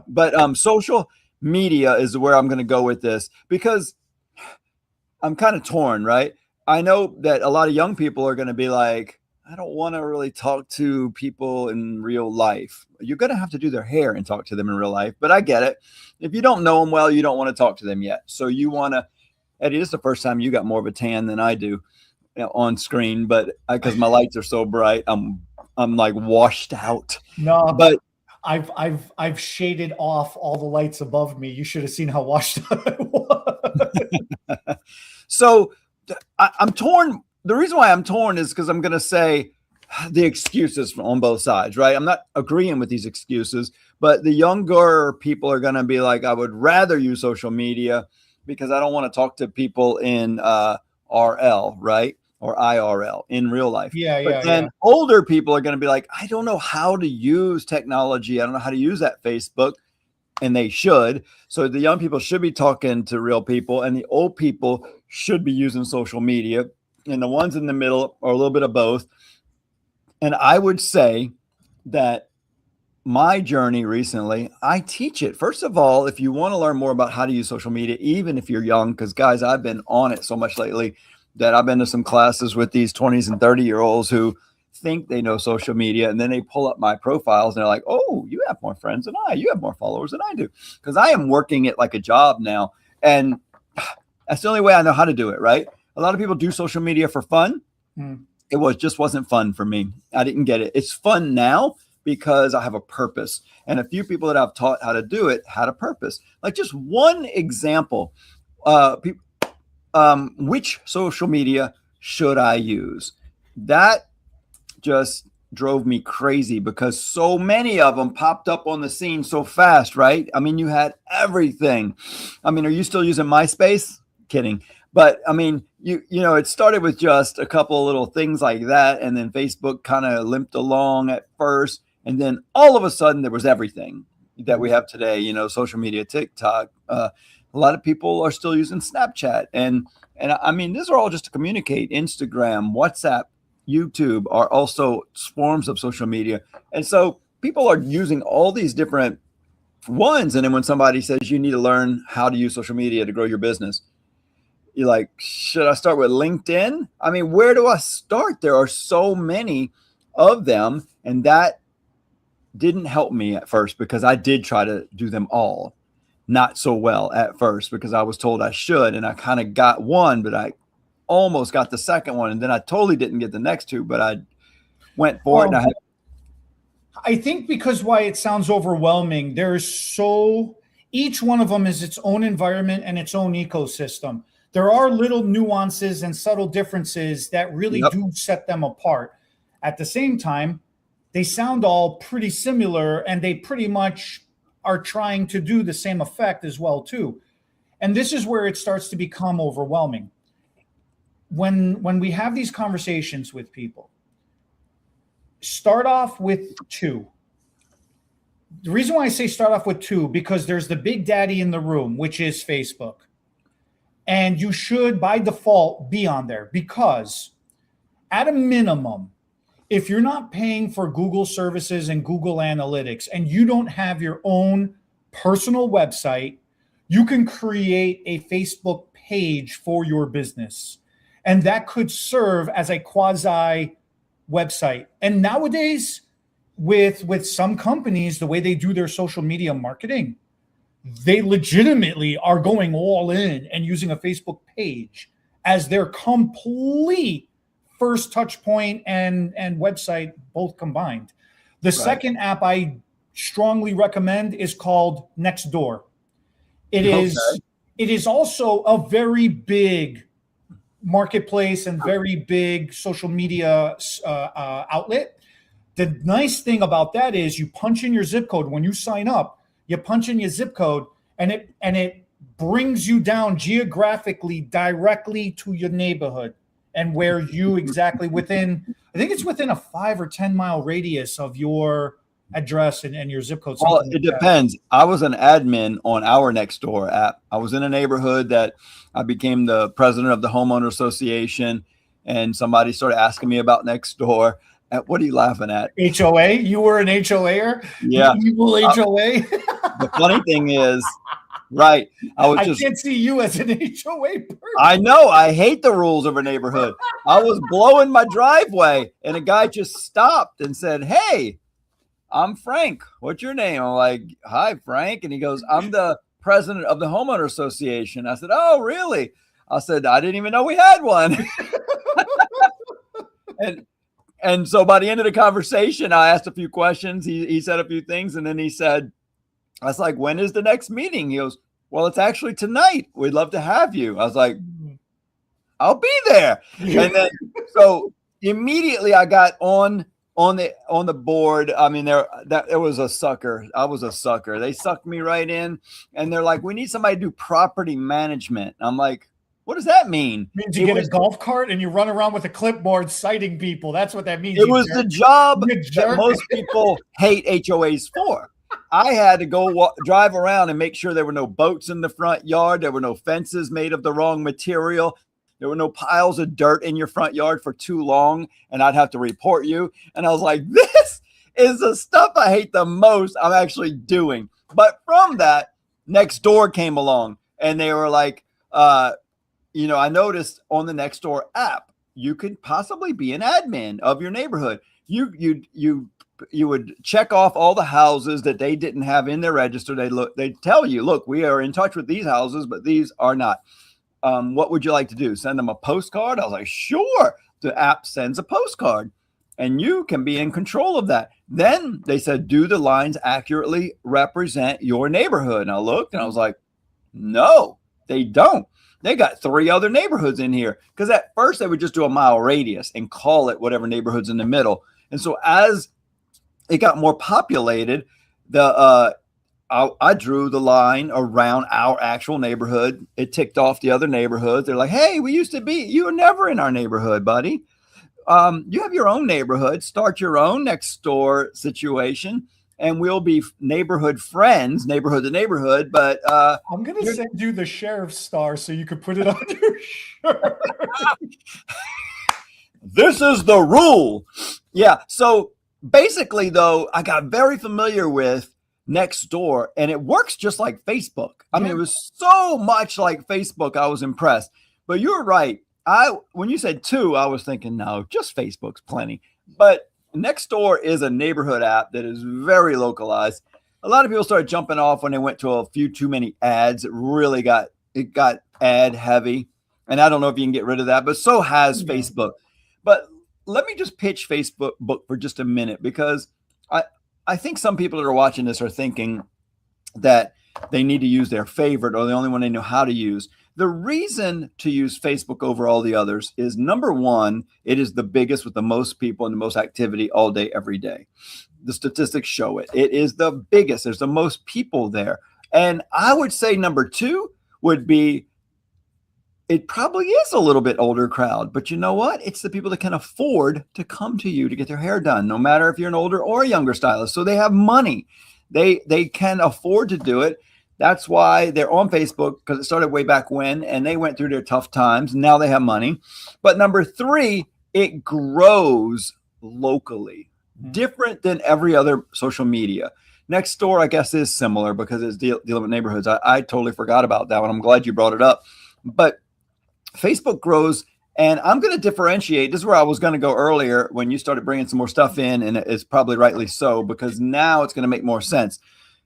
But social media is where I'm going to go with this because I'm kind of torn, right? I know that a lot of young people are going to be like, I don't want to really talk to people in real life. You're going to have to do their hair and talk to them in real life. But I get it. If you don't know them well, you don't want to talk to them yet. So you want to, Eddie, this is the first time you got more of a tan than I do on screen, but because my lights are so bright, I'm like washed out. No, but I've shaded off all the lights above me. You should have seen how washed out I was. So I'm torn. The reason why I'm torn is because I'm going to say the excuses on both sides, right? I'm not agreeing with these excuses, but the younger people are going to be like, I would rather use social media because I don't want to talk to people in RL, right? Or IRL in real life. But then older people are going to be like, I don't know how to use technology. I don't know how to use that Facebook. And they should. So the young people should be talking to real people, and the old people should be using social media. And the ones in the middle are a little bit of both. And I would say that my journey recently, I teach it. First of all, if you want to learn more about how to use social media, even if you're young, because guys, I've been on it so much lately that I've been to some classes with these 20s and 30-year-olds who think they know social media, and then they pull up my profiles and they're like, oh, you have more friends than you have more followers than I do, because I am working it like a job now, and that's the only way I know how to do it, right? A lot of people do social media for fun. It just wasn't fun for me. I didn't get it. It's fun now because I have a purpose, and a few people that I've taught how to do it had a purpose. Like just one example, which social media should I use? That just drove me crazy because so many of them popped up on the scene so fast, right? I mean, you had everything. I mean, are you still using MySpace? Kidding. But I mean, you know, it started with just a couple of little things like that. And then Facebook kind of limped along at first. And then all of a sudden there was everything that we have today, you know, social media, TikTok. A lot of people are still using Snapchat. And I mean, these are all just to communicate. Instagram, WhatsApp, YouTube are also forms of social media. And so people are using all these different ones. And then when somebody says you need to learn how to use social media to grow your business, you're like, should I start with LinkedIn? I mean, where do I start? There are so many of them. And that didn't help me at first because I did try to do them all. Not so well at first because I was told I should. And I kind of got one, but I almost got the second one, and then I totally didn't get the next two, but I went for it. And I think because why it sounds overwhelming, each one of them is its own environment and its own ecosystem. There are little nuances and subtle differences that really do set them apart. At the same time, they sound all pretty similar, and they pretty much are trying to do the same effect as well too. And this is where it starts to become overwhelming. When we have these conversations with people, start off with two. The reason why I say start off with two, because there's the big daddy in the room, which is Facebook. And you should, by default, be on there because at a minimum, if you're not paying for Google services and Google Analytics and you don't have your own personal website, you can create a Facebook page for your business. And that could serve as a quasi website. And nowadays, with some companies, the way they do their social media marketing, they legitimately are going all in and using a Facebook page as their complete first touch point and website both combined. The second app I strongly recommend is called Nextdoor. It is also a very big marketplace and very big social media outlet. The nice thing about that is you punch in your zip code when you sign up. You punch in your zip code, and it brings you down geographically directly to your neighborhood and where you exactly within. I think it's within a 5 or 10 mile radius of your address and your zip code. Well, it depends. I was an admin on our Nextdoor app. I was in a neighborhood that I became the president of the homeowner association, and somebody started asking me about Nextdoor. What are you laughing at? HOA? You were an HOAer? Yeah. Evil HOA? the funny thing is, right, I can't see you as an HOA person. I know, I hate the rules of a neighborhood. I was blowing my driveway and a guy just stopped and said, "Hey, I'm Frank. What's your name?" I'm like, "Hi, Frank." And he goes, "I'm the president of the homeowner association." I said, "Oh, really?" I said, "I didn't even know we had one." and so by the end of the conversation, I asked a few questions. He said a few things, and then he said, I was like, "When is the next meeting?" He goes, "Well, it's actually tonight. We'd love to have you." I was like, "I'll be there." And then so immediately I got on the board. I mean, it was a sucker. I was a sucker. They sucked me right in, and they're like, "We need somebody to do property management." I'm like, "What does that mean?" It means you get a golf cart and you run around with a clipboard citing people. That's what that means. It was the job that most people hate HOAs for. I had to go drive around and make sure there were no boats in the front yard. There were no fences made of the wrong material. There were no piles of dirt in your front yard for too long, and I'd have to report you. And I was like, this is the stuff I hate the most I'm actually doing. But from that, Nextdoor came along, and they were like, I noticed on the Nextdoor app, you could possibly be an admin of your neighborhood. You would check off all the houses that they didn't have in their register. They'd tell you, "Look, we are in touch with these houses, but these are not. What would you like to do? Send them a postcard?" I was like, "Sure." The app sends a postcard, and you can be in control of that. Then they said, "Do the lines accurately represent your neighborhood?" And I looked and I was like, "No, they don't. They got 3 other neighborhoods in here." Because at first they would just do a mile radius and call it whatever neighborhood's in the middle. And so as it got more populated, I drew the line around our actual neighborhood. It ticked off the other neighborhoods. They're like, "Hey, you were never in our neighborhood, buddy. You have your own neighborhood. Start your own next door situation, and we'll be neighborhood friends, neighborhood to neighborhood." But I'm going to send you the sheriff's star so you could put it on your shirt. This is the rule. Yeah. So basically, though, I got very familiar with Nextdoor, and it works just like Facebook. I mean, it was so much like Facebook. I was impressed. But you're right. When you said 2, I was thinking, no, just Facebook's plenty. But Nextdoor is a neighborhood app that is very localized. A lot of people started jumping off when they went to a few too many ads. It got ad heavy, and I don't know if you can get rid of that, but so has Facebook. But let me just pitch Facebook for just a minute, because I think some people that are watching this are thinking that they need to use their favorite or the only one they know how to use. The reason to use Facebook over all the others is, number one, it is the biggest with the most people and the most activity all day, every day. The statistics show it. It is the biggest. There's the most people there. And I would say number 2 would be, it probably is a little bit older crowd, but you know what? It's the people that can afford to come to you to get their hair done, no matter if you're an older or a younger stylist. So they have money. They can afford to do it. That's why they're on Facebook, because it started way back when, and they went through their tough times. Now they have money. But number 3, it grows locally, different than every other social media. Nextdoor, I guess, is similar because it's dealing with neighborhoods. I totally forgot about that one. I'm glad you brought it up. But Facebook grows, and I'm going to differentiate. This is where I was going to go earlier when you started bringing some more stuff in, and it's probably rightly so, because now it's going to make more sense.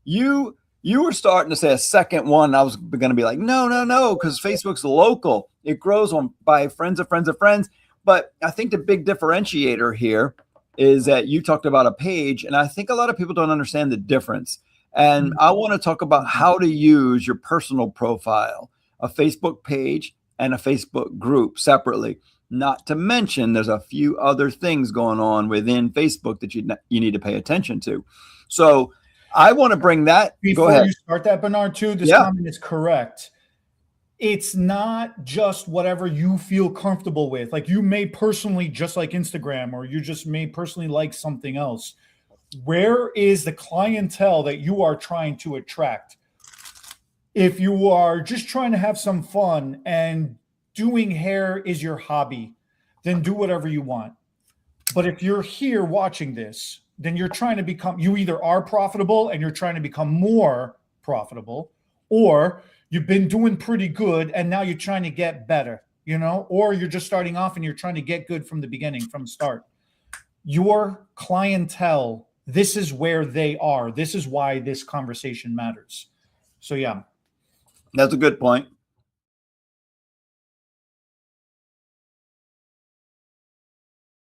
You were starting to say a second one. I was going to be like, no, because Facebook's local. It grows by friends of friends of friends. But I think the big differentiator here is that you talked about a page, and I think a lot of people don't understand the difference. And I want to talk about how to use your personal profile, a Facebook page, and a Facebook group separately. Not to mention, there's a few other things going on within Facebook that you need to pay attention to. So I want to bring that. Before you start that, Bernard, too, this comment is correct. It's not just whatever you feel comfortable with. Like, you may personally just like Instagram, or you just may personally like something else. Where is the clientele that you are trying to attract? If you are just trying to have some fun and doing hair is your hobby, then do whatever you want. But if you're here watching this, then you're trying to you either are profitable and you're trying to become more profitable, or you've been doing pretty good and now you're trying to get better, you know, or you're just starting off and you're trying to get good from the beginning, from the start. Your clientele, this is where they are. This is why this conversation matters. So yeah. That's a good point.